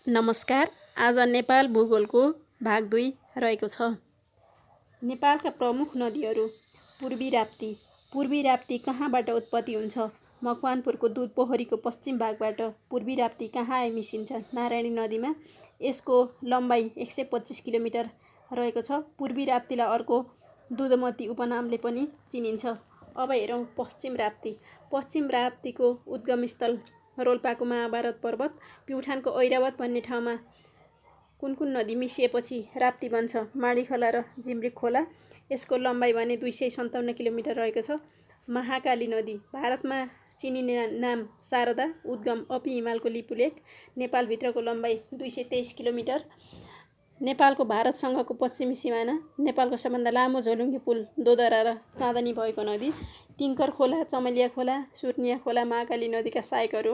नमस्कार। आज नेपाल भूगोलको भाग 2 रहेको छ। नेपालका प्रमुख नदीहरू। पूर्वी राप्ती कहाँबाट उत्पत्ति हुन्छ? मकवानपुरको दुधपोखरीको पश्चिम भागबाट पूर्वी राप्ती कहाँ आइ मिसिन्छ? नारायणी नदीमा। यसको लम्बाइ 125 किलोमिटर रहेको छ। पूर्वी राप्तीलाई अर्को दुधमती उपनामले पनि चिनिन्छ। अब हेरौँ पश्चिम राप्ती। पश्चिम राप्तीको उद्गम स्थल रोल्पाको महाभारत पर्वत। प्युठानको ऐरावत भन्ने ठाउँमा कुन नदी मिसिएपछि राप्ती बन्छ? माडीखोला र जिम्रिक खोला। यसको लम्बाइ भने 257 किलोमिटर रहेको छ। महाकाली नदी। भारतमा चिनिने नाम शारदा। उद्गम अपी हिमालको लिपुलेक। नेपालभित्रको लम्बाइ 223 किलोमिटर। नेपालको भारतसँगको पश्चिमी सिमाना। नेपालको सबभन्दा लामो झोलुङ्गे पुल दोदरा र चाँदनी भएको नदी। टिङ्कर खोला, चमेलिया खोला, सुर्निया खोला महाकाली नदीका सहायकहरू।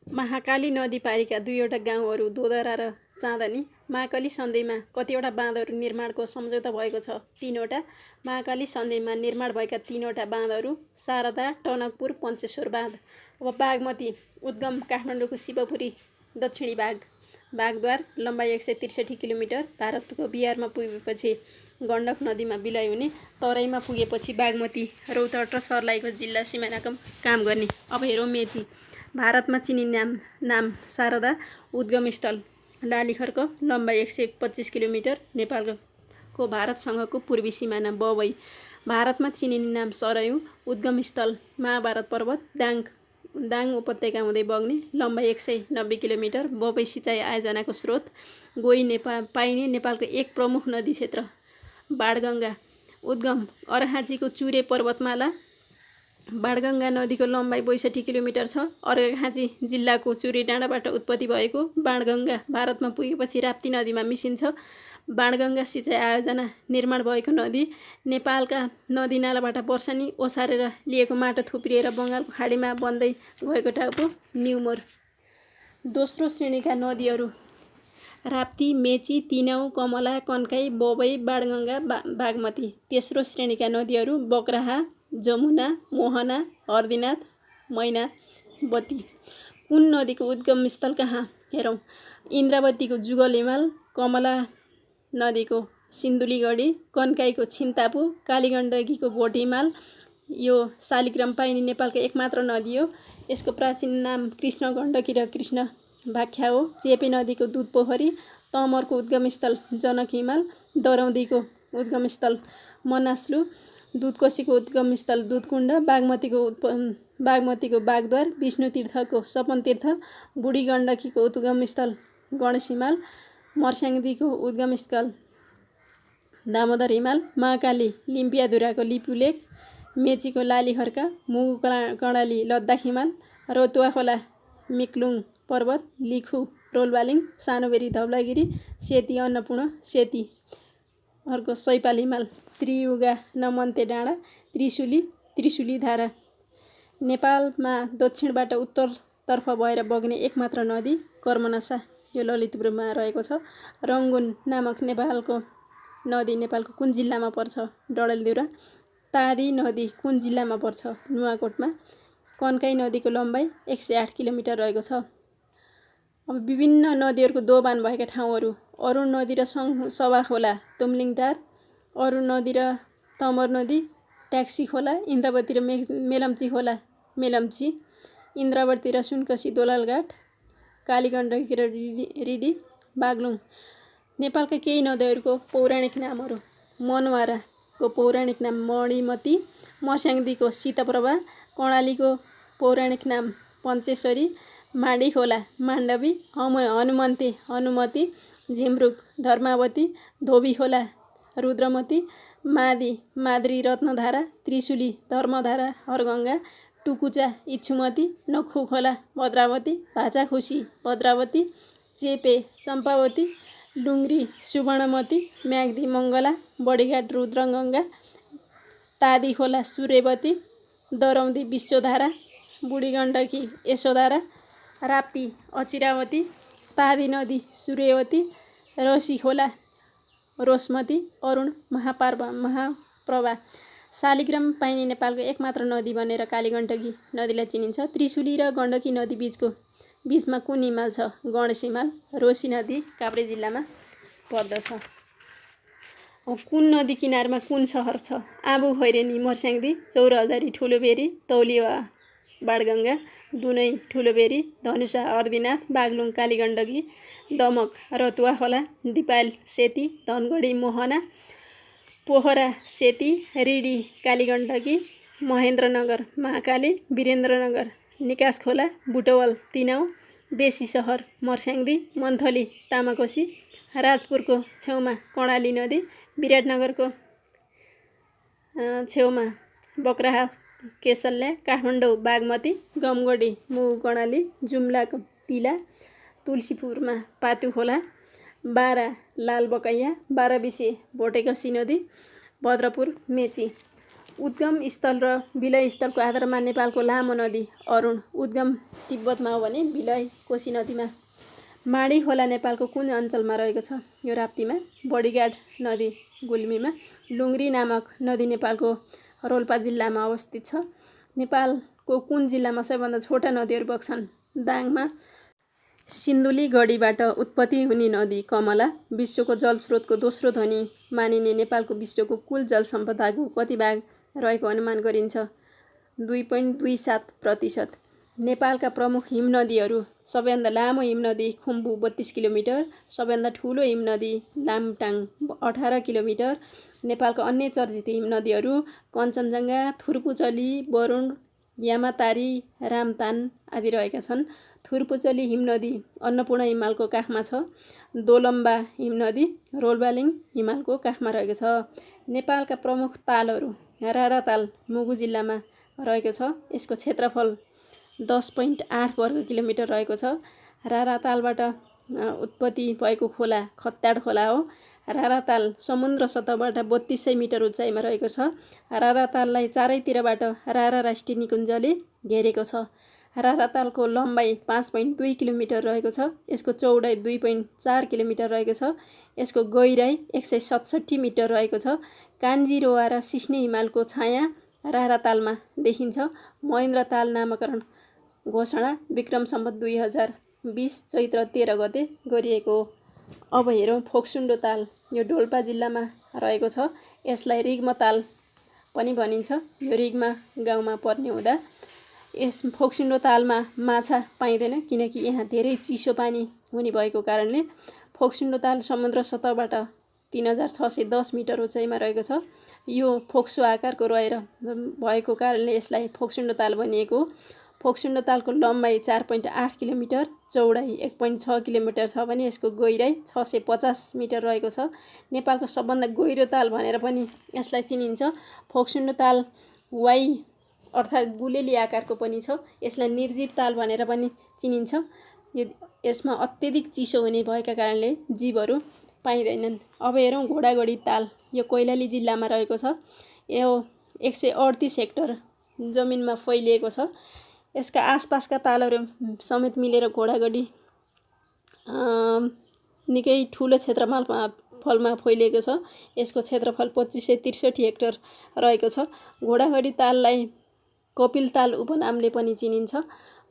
महाकाली नदी पारीका दुईवटा गाउँहरू दोदरा र चाँदनी। महाकाली सन्धिमा कतिवटा बाँधहरू निर्माणको सम्झौता भएको छ? 3वटा। महाकाली सन्धिमा निर्माण भएका 3वटा बाँधहरू शारदा, टनकपुर, पञ्चेश्वर बाँध। अब बागमती। उद्गम काठमाडौँको शिवपुरी दक्षिणी बागद्वार। लम्बाइ 163 किलोमिटर। भारतको बिहारमा पुगेपछि गण्डक नदीमा विलय हुने। तराईमा पुगेपछि बागमती रौतहट र सर्लाहीको जिल्ला सिमानाको काम गर्ने। अब हेरौँ मेची। भारतमा चिनिने नाम शारदा। उद्गम स्थल लालीखर्क। लम्बाइ 125 किलोमिटर। नेपालको भारतसँगको पूर्वी सिमाना बबई। भारतमा चिनिने नाम सरयू। उद्गम स्थल महाभारत पर्वत। दाङ उपत्यका हुँदै बग्ने। लम्बाइ 190 किलोमिटर। बबई सिँचाइ आयोजनाको स्रोत। गोही पाइने नेपालको एक प्रमुख नदी क्षेत्र। बाणगङ्गा। उद्गम अर्घाखाँचीको चुरे पर्वतमाला। बाणगङ्गा नदीको लम्बाइ 62 किलोमिटर छ। अर्घाखाँची जिल्लाको चुरे डाँडाबाट उत्पत्ति भएको बाणगङ्गा भारतमा पुगेपछि राप्ती नदीमा मिसिन्छ। बाणगङ्गा सिँचाइ आयोजना निर्माण भएको नदी। नेपालका नदीनालाबाट वर्षनी ओसारेर लिएको माटो थुप्रिएर बङ्गालको खाडीमा बन्दै गएको टापु न्युमोर। दोस्रो श्रेणीका नदीहरू। राप्ती, मेची, तिनाउ, कमला, कन्काई, बबई, बाणगङ्गा, बागमती। तेस्रो श्रेणीका नदीहरू। बग्राहा, जमुना, मोहना, हर्दीनाथ, मैनावती। कुन नदीको उद्गम स्थल कहाँ? हेरौँ। इन्द्रावतीको जुगल हिमाल। कमला नदीको सिन्धुलीगढी। कन्काईको छिन्तापु। कालीगण्डकीको भोट हिमाल। यो शालिग्राम पाइने नेपालको एकमात्र नदी हो। यसको प्राचीन नाम कृष्ण गण्डकी र कृष्ण भाख्या हो। चेपे नदीको दुधपोखरी। तमरको उद्गम स्थल जनक हिमाल। दरौदीको उद्गम स्थल मनास्लु। दुधकोशीको उद्गम स्थल दुधकुण्ड। बागमतीको बागद्वार। विष्णुतीर्थको सपनतीर्थ। बुढी गण्डकीको उद्गम स्थल गणेश हिमाल। मर्स्याङ्गदीको उद्गम स्थल दामोदर हिमाल। महाकाली लिम्पियाधुराको लिपुलेक। मेचीको लालीखर्का। मुगु कर्णाली लद्दाख हिमाल। रौतुवा खोला मिक्लुङ पर्वत। लिखु रोलबालिङ। सानोबेरी धवलागिरी। सेती अन्नपूर्ण सेती। अर्को सैपाल हिमाल। त्रियुगा नमन्ते डाँडा। त्रिशुली धारा। नेपालमा दक्षिणबाट उत्तरतर्फ भएर बग्ने एकमात्र नदी कर्मनसा। यो ललितपुरमा रहेको छ। रङ्गुन नामक नेपालको नदी नेपालको कुन जिल्लामा पर्छ? डडेलधुरा। तादी नदी कुन जिल्लामा पर्छ? नुवाकोटमा। कन्काई नदीको लम्बाइ 108 किलोमिटर रहेको छ। अब विभिन्न नदीहरूको दोभान भएका ठाउँहरू। अरुण नदी र सभा खोला तुमलिङटार। अरुण नदी र तमर नदी ट्याक्सी खोला। इन्द्रावती र मेलम्ची खोला मेलम्ची। इन्द्रावती र सुनकोशी दोलालघाट। कालीगण्डकी र रिडी बागलुङ। नेपालका केही नदीहरूको पौराणिक नामहरू। मनवाराको पौराणिक नाम मणिमती। मर्स्याङ्गदीको शीतप्रभा। कर्णालीको पौराणिक नाम पञ्चेश्वरी। माडीखोला माण्डवी। हनुमती। झिमरुक धर्मावती। धोबीखोला रुद्रमती। माद्री रत्नधारा। त्रिशुली धर्मधारा हरगङ्गा। टुकुचा इच्छुमती। नख्खु खोला भद्रावती। भाचाखुसी भद्रावती। चेपे चम्पावती। लुङ्ग्री सुवर्णमती। म्याग्दी मङ्गला। बडीघाट रुद्रगङ्गा। तादी खोला सूर्यवती। दरौदी विश्वधारा। बुढी गण्डकी यशोधारा। राप्ती अचिरावती। तादी नदी सूर्यवती। रसी खोला रोसमती। अरुण महाप्रभा। शालिग्राम पाइने नेपालको एकमात्र नदी बनेर कालीगण्डकी नदीलाई चिनिन्छ। त्रिशुली र गण्डकी नदी बीचको बीचमा कुन हिमाल छ? गणेश हिमाल। रोसी नदी काभ्रे जिल्लामा पर्दछ। कुन नदी किनारमा कुन सहर छ? आबु खैरेनी मर्स्याङ्दी, चौरहजारी ठुलोबेरी, तौलिया बाणगङ्गा, दुनै ठुलोबेरी, धनुषा अर्दिनाथ, बागलुङ कालीगण्डकी, दमक रतुवा खोला, दिपायल सेती, धनगढी मोहना, पोखरा सेती, रिडी कालीगण्डकी, महेन्द्रनगर महाकाली, वीरेन्द्रनगर निकास खोला, बुटवल तिनाउ, बेसी सहर मर्स्याङ्दी, मन्थली तामाकोसी, राजपुरको छेउमा कर्णाली नदी, विराटनगरको छेउमा बक्राहा केसल्ल्या, काठमाडौँ बागमती, गमगढी मुगु कर्णाली, जुम्लाको तिला, तुलसीपुरमा पातु खोला, बारा लालबकैया, बाराबिसे भोटेकसी नदी, भद्रपुर मेची। उद्गम स्थल र विलय स्थलको आधारमा नेपालको लामो नदी अरुण उद्गम तिब्बतमा हो भने विलय कोशी नदीमा। माडी खोला नेपालको कुन अञ्चलमा रहेको छ? यो राप्तीमा। बडीघाट नदी गुल्मीमा। लुङ्ग्री नामक नदी नेपालको रोल्पा जिल्लामा अवस्थित छ। नेपालको कुन जिल्लामा सबैभन्दा छोटा नदीहरू बग्छन्? दाङमा। सिन्धुलीगढीबाट उत्पत्ति हुने नदी कमला। विश्वको जलस्रोतको दोस्रो धनी मानिने नेपालको विश्वको कुल जल सम्पदाको कति भाग रहेको अनुमान गरिन्छ? 2.27%। नेपालका प्रमुख हिमनदीहरू। सबैभन्दा लामो हिमनदी खुम्बु 32 किलोमिटर, सबैभन्दा ठुलो हिमनदी लामटाङ 18 किलोमिटर। नेपालका अन्य चर्चित हिमनदीहरू कञ्चनजङ्घा, थुर्पुचली, वरुण, यामातारी, रामतान आदि रहेका छन्। थुर्पुचली हिमनदी अन्नपूर्ण हिमालको काखमा छ। दोलम्बा हिमनदी रोल्बालिङ हिमालको काखमा रहेको छ। नेपालका प्रमुख तालहरू। राराताल मुगु जिल्लामा रहेको छ। यसको क्षेत्रफल 10.8 वर्ग किलोमिटर रहेको छ। रारातालबाट उत्पत्ति भएको खोला खत्याड खोला हो। राराताल समुद्र सतहबाट 3200 मिटर उचाइमा रहेको छ। राराताललाई चारैतिरबाट रारा राष्ट्रिय निकुञ्जले घेरेको छ। रारातालको लम्बाइ 5.2 किलोमिटर रहेको छ। यसको चौडाइ 2.4 किलोमिटर रहेको छ। यसको गहिराइ 167 मिटर रहेको छ। कान्जिरोवा र सिस्ने हिमालको छाया रारातालमा देखिन्छ। महेन्द्रताल नामकरण घोषणा विक्रम सम्वत 2020 चैत्र 13 गते गरिएको हो। अब हेरौँ फोक्सुन्डो ताल। यो डोल्पा जिल्लामा रहेको छ। यसलाई रिग्म ताल पनि भनिन्छ। यो रिग्मा गाउँमा पर्ने हुँदा यस फोक्सुन्डो तालमा माछा पाइँदैन, किनकि यहाँ धेरै चिसो पानी हुने भएको कारणले। फोक्सुन्डो ताल समुद्र सतहबाट 3610 मिटर उचाइमा रहेको छ। यो फोक्सो आकारको रहेर भएको कारणले यसलाई फोक्सुन्डो ताल भनिएको हो। फोक्सुन्डो तालको लम्बाइ 4.8 किलोमिटर, चौडाइ 1.6 किलोमिटर छ भने यसको गहिराइ 650 मिटर रहेको छ। नेपालको सबभन्दा गहिरो ताल भनेर पनि यसलाई चिनिन्छ। फोक्सुन्डो ताल वाइ अर्थात् गुलेली आकारको पनि छ। यसलाई निर्जीव ताल भनेर पनि चिनिन्छ। यसमा अत्यधिक चिसो हुने भएका कारणले जीवहरू पाइँदैनन्। अब हेरौँ घोडागढी ताल। यो कैलाली जिल्लामा रहेको छ। यो 138 हेक्टर जमिनमा फैलिएको छ। यसका आसपासका तालहरू समेत मिलेर घोडागढी निकै ठुलो क्षेत्रफलमा फैलिएको छ। यसको क्षेत्रफल 2563 हेक्टर रहेको छ। घोडागढी ताललाई कपिल ताल उपनामले पनि चिनिन्छ।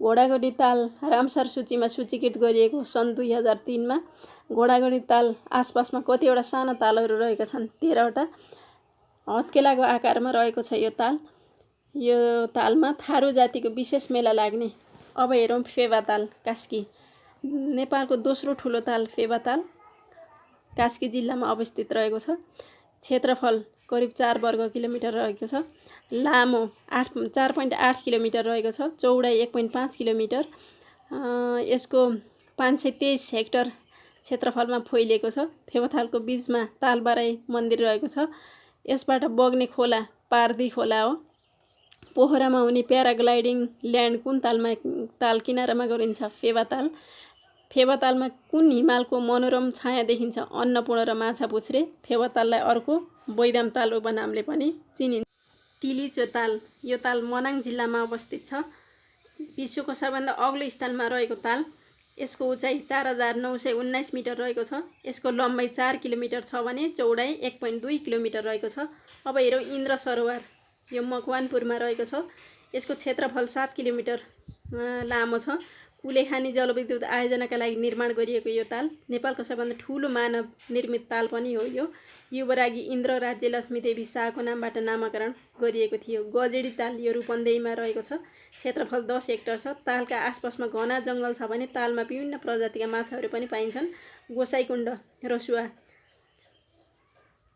घोडागढी ताल रामसर सूचीमा सूचीकृत गरिएको सन् 2003 मा। घोडागढी ताल आसपासमा कतिवटा साना तालहरू रहेका छन्? 13 वटा। हत्केलाको आकारमा रहेको छ यो ताल। यो तालमा थारू जातिको विशेष मेला लाग्ने। अब हेरौँ फेवा ताल कास्की। नेपालको दोस्रो ठुलो ताल फेवा ताल कास्की जिल्लामा अवस्थित रहेको छ। क्षेत्रफल करिब 4 वर्ग किलोमिटर रहेको छ। लामो 4.8 किलोमिटर रहेको छ। चौडाइ 1.5 किलोमिटर। यसको 523 हेक्टर क्षेत्रफलमा फैलिएको छ। फेवातालको बीचमा तालबाराई मन्दिर रहेको छ। यसबाट बग्ने खोला पार्दी खोला हो। पोखरामा हुने प्याराग्लाइडिङ ल्यान्ड कुन ताल किनारामा गरिन्छ? फेवाताल। फेवातालमा कुन हिमालको मनोरम छाया देखिन्छ? अन्नपूर्ण र माछापुच्छ्रे। फेवाताललाई अर्को बैदाम ताल उपनामले पनि चिनिन्छ। तिलिचो ताल। यो ताल मनाङ जिल्लामा अवस्थित छ। विश्वको सबैभन्दा अग्लो स्थानमा रहेको ताल। यसको उचाइ 4919 मिटर रहेको छ। यसको लम्बाइ 4 किलोमिटर छ भने चौडाइ 1.2 किलोमिटर रहेको छ। अब हेरौँ इन्द्र सरोवर। यो मकवानपुरमा रहेको छ। यसको क्षेत्रफल 7 किलोमिटर लामो छ। कुलेखानी जलविद्युत आयोजनाका लागि निर्माण गरिएको यो ताल नेपालको सबैभन्दा ठुलो मानव निर्मित ताल पनि हो। यो युवरागी इन्द्र राज्यलक्ष्मी देवी शाहको नामबाट नामाकरण गरिएको थियो। गजेडी ताल यो रूपन्देहीमा रहेको छ। क्षेत्रफल 10 हेक्टर छ। तालका आसपासमा घना जङ्गल छ भने तालमा विभिन्न प्रजातिका माछाहरू पनि पाइन्छन्। गोसाइकुण्ड रसुवा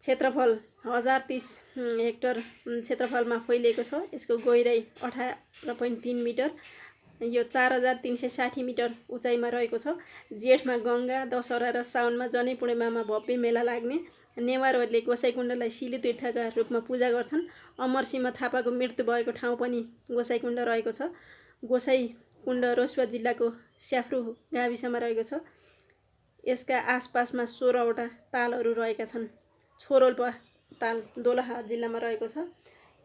क्षेत्रफल 1030 हेक्टर क्षेत्रफलमा फैलिएको छ। यसको गहिराई 18.3 मिटर, यो 4360 मिटर उचाइमा रहेको छ। जेठमा गङ्गा, दशहरा र साउनमा जनै पूर्णिमामा भव्य मेला लाग्ने। नेवारहरूले गोसाइकुण्डलाई शिलु तीर्थका रूपमा पूजा गर्छन्। अमरसिंह थापाको मृत्यु भएको ठाउँ पनि गोसाइकुण्ड रहेको छ। गोसाइकुण्ड रसुवा जिल्लाको स्याफ्रू गाविसमा रहेको छ। यसका आसपासमा 16वटा तालहरू रहेका छन्। छोरोल्पा ताल दोलखा जिल्लामा रहेको छ।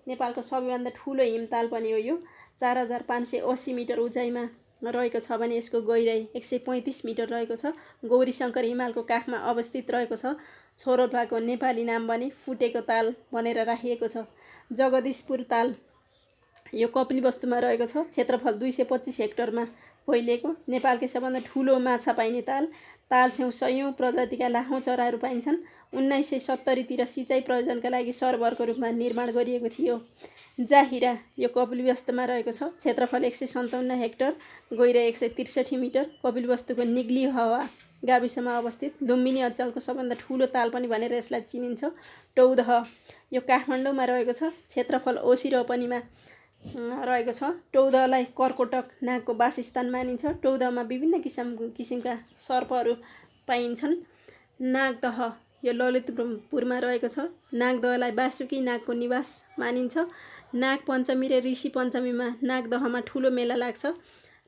नेपालको सबैभन्दा ठुलो हिमताल पनि हो यो। 4580 मिटर उचाइमा रहेको छ भने यसको गहिराई 135 मिटर रहेको छ। गौरीशङ्कर हिमालको काखमा अवस्थित रहेको छ। छोरोल्पाको नेपाली नाम पनि फुटेको ताल भनेर राखिएको छ। जगदीशपुर ताल यो कपिलवस्तुमा रहेको छ। क्षेत्रफल 225 हेक्टरमा फैलिएको। नेपालकै सबभन्दा ठुलो माछा पाइने ताल। तालछेउ सयौं प्रजातिका लाखौँ चराहरू पाइन्छन्। 1970 तिर सिँचाइ प्रयोजनका लागि सरोवरको रूपमा निर्माण गरिएको थियो। जाहिरा यो कपिलवस्तुमा रहेको छ। क्षेत्रफल 157 हेक्टर, गहिराई 163 मिटर। कपिलवस्तुको निग्ली हवा गाविसमा अवस्थित। लुम्बिनी अञ्चलको सबभन्दा ठुलो ताल पनि भनेर यसलाई चिनिन्छ। टौदह यो काठमाडौँमा रहेको छ। क्षेत्रफल 80 रोपनीमा रहेको छ। टौदहलाई कर्कोटक नागको वासस्थान मानिन्छ। टौदहमा विभिन्न किसिमका सर्पहरू पाइन्छन्। नागदह यो ललितपुरमा रहेको छ। नागदहलाई वासुकी नागको निवास मानिन्छ। नागपञ्चमी र ऋषि पञ्चमीमा नागदहमा ठुलो मेला लाग्छ।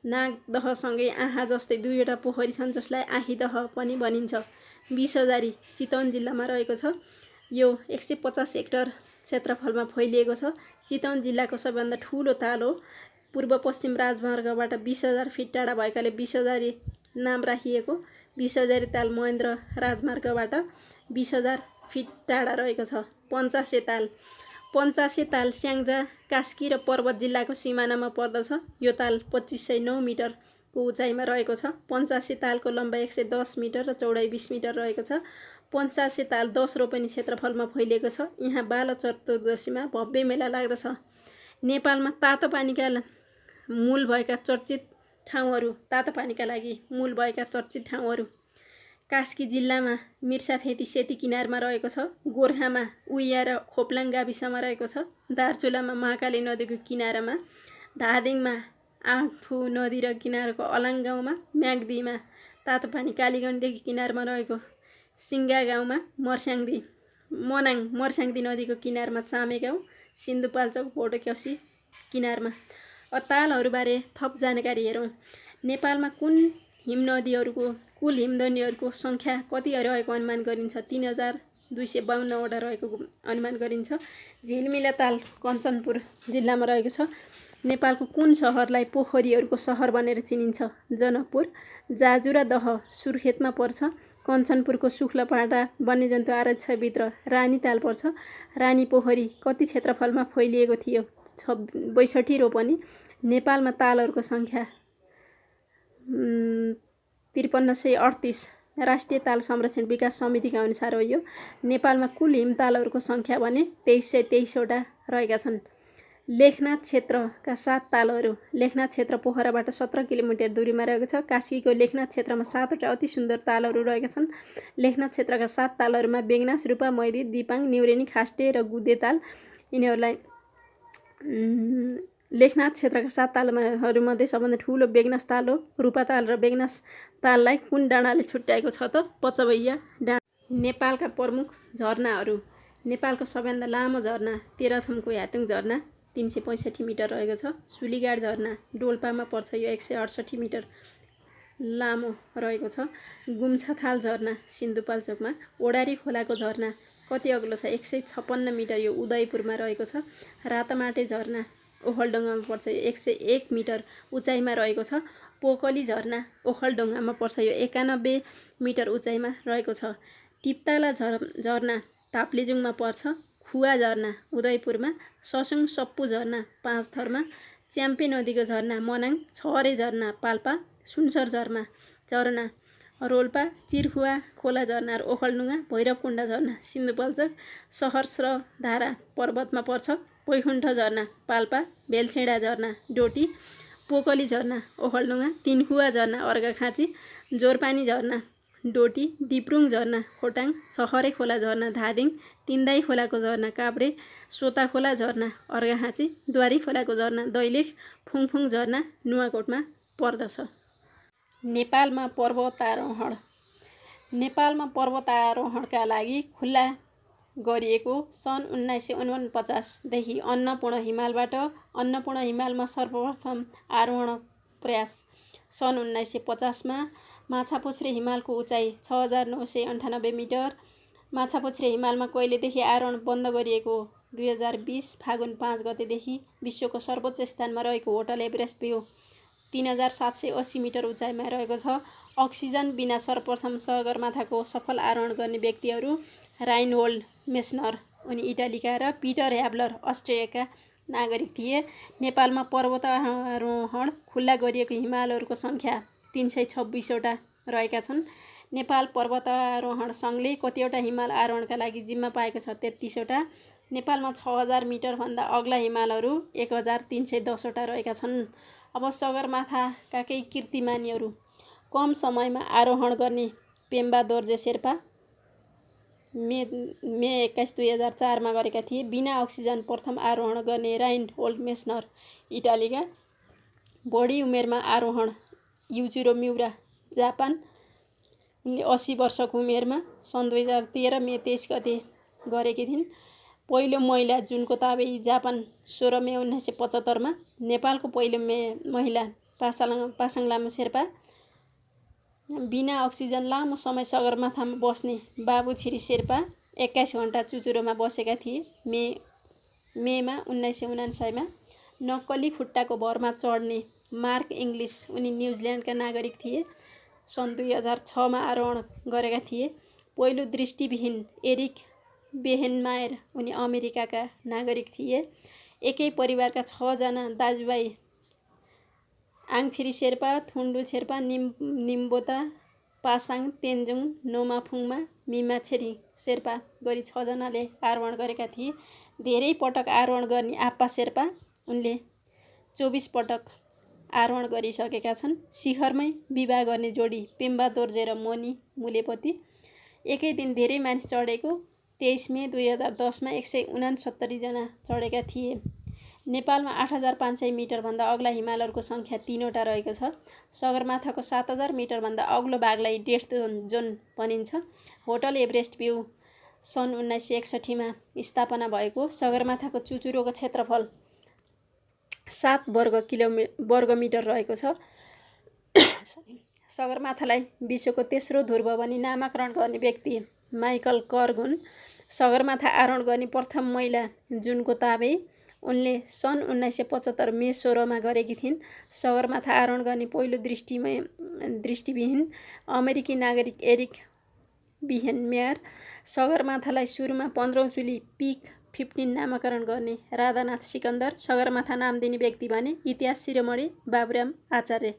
नागदहसँगै आँखा जस्तै 2वटा पोखरी छन् जसलाई आँखीदह पनि भनिन्छ। विषहजारी चितवन जिल्लामा रहेको छ। यो 150 हेक्टर क्षेत्रफलमा फैलिएको छ। चितवन जिल्लाको सबैभन्दा ठुलो ताल हो। पूर्व पश्चिम राजमार्गबाट 20,000 फिट टाढा भएकाले विषहजारी नाम राखिएको। विषहजारी ताल महेन्द्र राजमार्गबाट 20,000 फिट टाढा रहेको छ। पञ्चासे ताल पञ्चासे ताल स्याङ्जा, कास्की र पर्वत जिल्लाको सिमानामा पर्दछ। यो ताल 2509 मिटरको उचाइमा रहेको छ। पञ्चासे तालको लम्बाइ 110 मिटर र चौडाइ 20 मिटर रहेको छ। पञ्चासे ताल 10 रोपनी क्षेत्रफलमा फैलिएको छ। यहाँ बाल चतुर्दशीमा भव्य मेला लाग्दछ। नेपालमा तातो पानीका मूल भएका चर्चित ठाउँहरू। तातो पानीका लागि मूल भएका चर्चित ठाउँहरू। कास्की जिल्लामा मिर्साफेदी सेती किनारमा रहेको छ। गोर्खामा उया र खोप्लाङ गाविसमा रहेको छ। दार्चुलामा महाकाली नदीको किनारामा। धादिङमा आँखु नदी र किनारको अलाङ गाउँमा। म्याग्दीमा तातो पानी कालीगण्डकी किनारमा रहेको सिङ्गा गाउँमा। मनाङ मर्स्याङ्दी नदीको किनारमा चामे गाउँ। सिन्धुपाल्चोक भोटोक्याउसी किनारमा। तालहरूबारे थप जानकारी हेरौँ। नेपालमा कुल हिमनदीहरूको सङ्ख्या कति रहेको अनुमान गरिन्छ? 3252वटा रहेको अनुमान गरिन्छ। झिलमिला ताल कञ्चनपुर जिल्लामा रहेको छ। नेपालको कुन सहरलाई पोखरीहरूको सहर भनेर चिनिन्छ? जनकपुर। जाजु र दह सुर्खेतमा पर्छ। कञ्चनपुरको शुक्लपाडा वन्यजन्तु आरक्षभित्र रानी ताल पर्छ। रानी पोखरी कति क्षेत्रफलमा फैलिएको थियो? 62 रोपनी। नेपालमा तालहरूको सङ्ख्या 5338। राष्ट्रिय ताल संरक्षण विकास समितिका अनुसार हो यो। नेपालमा कुल हिमतालहरूको सङ्ख्या भने 2323वटा रहेका छन्। लेखनाथ क्षेत्रका 7 तालहरू। लेखनाथ क्षेत्र पोखराबाट 17 किलोमिटर दूरीमा रहेको छ। कास्कीको लेखनाथ क्षेत्रमा 7वटा अति सुन्दर तालहरू रहेका छन्। लेखनाथ क्षेत्रका 7 तालहरूमा बेगनास, रूपा, मैदी, दिपाङ, न्युरेनी, खास्टे र गुदे ताल। यिनीहरूलाई लेखनाथ क्षेत्रका 7 तालहरूमध्ये सबभन्दा ठुलो बेगनास ताल हो। रूपा ताल र बेगनास ताललाई कुन डाँडाले छुट्याएको छ त? पचवैया डाँडा। नेपालका प्रमुख झरनाहरू। नेपालको सबैभन्दा लामो झरना तेह्रथुमको यातुङ झरना 365 मिटर रहेको छ। सुलीगाड झरना डोल्पामा पर्छ। यो 168 मिटर लामो रहेको छ। गुम्छाथाल झरना सिन्धुपाल्चोकमा। ओडारी खोलाको झरना कति अग्लो छ? 156 मिटर। यो उदयपुरमा रहेको छ। रातमाटे झरना ओखलढुङ्गामा पर्छ। यो 101 मिटर उचाइमा रहेको छ। पोकली झरना ओखलढुङ्गामा पर्छ। यो 91 मिटर उचाइमा रहेको छ। टिप्ताला झरना ताप्लेजुङमा पर्छ। खुवा झरना उदयपुरमा। ससुङ सप्पु झरना पाँचथरमा। च्याम्पे नदीको झरना मनाङ। छहरे झरना पाल्पा। सुनसर झरना रोल्पा चिरखुवा खोला झरना र ओखलडुङ्गा भैरवकुण्ड झरना सिन्धुपाल्चोक सहस्रधारा पर्वतमा पर्छ। बैकुण्ठ झरना पाल्पा भेलछेडा झरना डोटी पोकली झरना ओखलडुङ्गा तिनखुवा झरना अर्घाखाँची जोरपानी झरना डोटी दिप्रुङ झरना खोटाङ छखरे खोला झरना धादिङ तिन्दाई खोलाको झरना काभ्रे सोता खोला झरना अर्घाखाँची द्वारी खोलाको झरना दैलेख फुङफुङ झरना नुवाकोटमा पर्दछ। नेपालमा पर्वतारोहण नेपालमा पर्वतारोहणका लागि खुल्ला गरिएको सन् 1949 देखि अन्नपूर्ण हिमालबाट अन्नपूर्ण हिमालमा सर्वप्रथम आरोहण प्रयास सन् 1950 मा माछापुच्छ्रे हिमालको उचाइ 6998 मिटर। माछापुच्छ्रे हिमालमा कहिलेदेखि आरोहण बन्द गरिएको 2020 फागुन 5 गतेदेखि विश्वको सर्वोच्च स्थानमा रहेको होटल एभरेस्ट भ्यू 3780 मिटर उचाइमा रहेको छ। अक्सिजन बिना सर्वप्रथम सगरमाथाको सफल आरोहण गर्ने व्यक्तिहरू राइनहोल्ड मेस्नर उनी इटालीका र पिटर ह्याब्लर अस्ट्रेलियाका नागरिक थिए। नेपालमा पर्वतारोहण खुल्ला गरिएको हिमालहरूको सङ्ख्या 326 वटा रहेका छन्। नेपाल पर्वतारोहण सङ्घले कतिवटा हिमाल आरोहणका लागि जिम्मा पाएको छ 33 वटा। नेपालमा 6000 मिटरभन्दा अग्ला हिमालहरू 1310 वटा रहेका छन्। अब सगरमाथाका केही कीर्तिमानीहरू कम समयमा आरोहण गर्ने पेम्बा दोर्जे शेर्पा मे 21 2004 मा गरेका थिए। बिना अक्सिजन प्रथम आरोहण गर्ने राइनहोल्ड मेस्नर इटालीका। बढी उमेरमा आरोहण युजिरो मिउरा जापान उनले 80 वर्षको उमेरमा सन् 2013 मे 23 गते गरेकी थिइन्। पहिलो महिला जुनको ताबेई जापान 16 मे 1975 मा। नेपालको पहिलो महिला पासाङ लामा शेर्पा। बिना अक्सिजन लामो समय सगरमाथामा बस्ने बाबु छिरी शेर्पा 21 घण्टा चुचुरोमा बसेका थिए मेमा 1999 मा। नक्कली खुट्टाको भरमा चढ्ने मार्क इङ्ग्लिस उनी न्युजिल्यान्डका नागरिक थिए। सन् 2006 मा आरोहण गरेका थिए। पहिलो दृष्टिविहीन एरिक बेहेनमायर उनी अमेरिकाका नागरिक थिए। एकै परिवारका 6 जना दाजुभाइ आङछिरी शेर्पा थुन्डु शेर्पा निम्बोता पासाङ तेन्जुङ नोमाफुङमा मिमाछेरी शेर्पा गरी 6 जनाले आरोहण गरेका थिए। धेरै पटक आरोहण गर्ने आप्पा शेर्पा उनले 24 पटक आरोहण गरिसकेका छन्। शिखरमै विवाह गर्ने जोडी पेम्बा दोर्जे र मनी मुलेपति। एकै दिन धेरै मानिस चढेको 23 मे 2010 मा 169 जना चढेका थिए। नेपालमा 8500 मिटरभन्दा अग्ला हिमालहरूको सङ्ख्या 3 वटा रहेको छ। सगरमाथाको 7000 मिटरभन्दा अग्लो भागलाई डेथ जोन भनिन्छ। होटल एभरेस्ट भ्यू सन् 1961 मा स्थापना भएको। सगरमाथाको चुचुरोको क्षेत्रफल 7 वर्गमिटर रहेको छ। सगरमाथालाई विश्वको तेस्रो ध्रुव भनी नामाकरण गर्ने व्यक्ति माइकल कर्ग हुन्। सगरमाथा आरोहण गर्ने प्रथम महिला जुनको ताबेई उनले सन् 1975 मे 16 मा गरेकी थिइन्। सगरमाथा आरोहण गर्ने पहिलो दृष्टिविहीन अमेरिकी नागरिक एरिक बिहेनमेयर। सगरमाथालाई सुरुमा 15औं चुली पिक 15 नामाकरण गर्ने राधानाथ सिकन्दर। सगरमाथा नाम दिने व्यक्ति भने इतिहास शिरोमणि बाबुराम आचार्य।